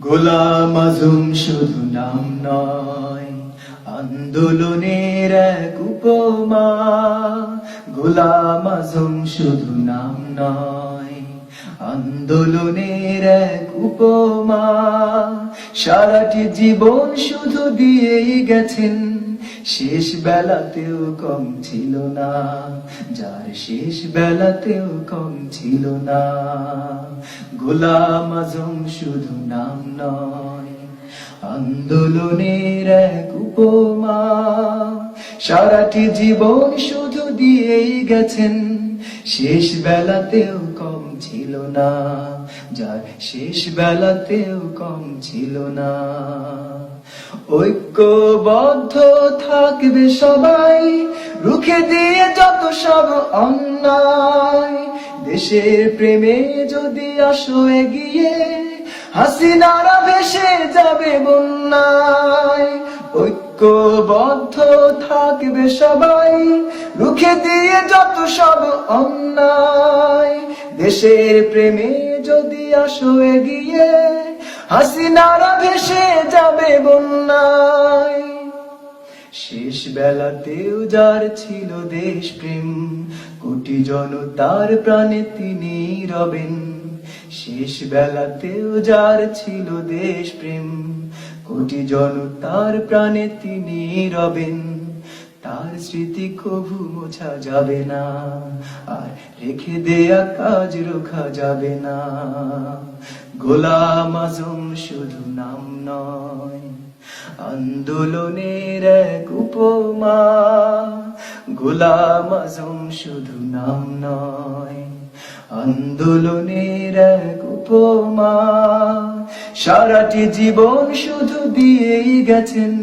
গোলাম আজম শুধু নাম নয়, আন্দোলনের এক উপমা। গোলাম আজম শুধু নাম নয়, আন্দোলনের এক উপমা। সারাটি জীবন শুধু দিয়েই গেছেন, শেষ বেলাতেও কম ছিল না, যার শেষ বেলাতেও কম ছিল না। গোলাম আজম শুধু নাম নয়, আন্দোলনের এক উপমা। সারাটি জীবন শুধু দিয়েই গেছেন, শেষ বেলাতেও কম ছিল না, যার শেষ বেলাতেও কম ছিল না। ঐক্যবদ্ধ থাকবে সবাই, রুখে দিয়ে যত সব অন্যায়। দেশের প্রেমে যদি আসো এগিয়ে, হাসিনারা ভেসে যাবে বন্যায়। ঐক্যবদ্ধ থাকবে সবাই, রুখে দিয়ে যত সব অন্যায়। দেশের প্রেমে যদি আসো এগিয়ে, হাসিনারা ভেসে যাবে বন্যায়। শেষ বেলাতেও যার ছিল দেশ প্রেম, কোটি জনতার প্রাণে তিনি রবেন। শেষ বেলাতেও যার ছিল দেশ প্রেম, কোটি জনতার প্রাণে তিনি রবেন। তার স্মৃতি কভু মোছা যাবে না, আর রেখে দেয়া কাজ রোখা যাবে না। গোলাম আজম শুধু নাম নয়, আন্দোলনের এক উপমা। গোলাম আজম শুধু নাম নয়, আন্দোলনের এক উপমা। সারাটি জীবন শুধু দিয়েই গেছেন,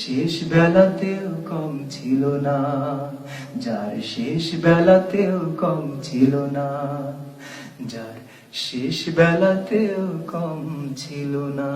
শেষ বেলাতেও কম ছিল না, যার শেষ বেলাতেও কম ছিল না, যার শেষ বেলাতেও কম ছিল না।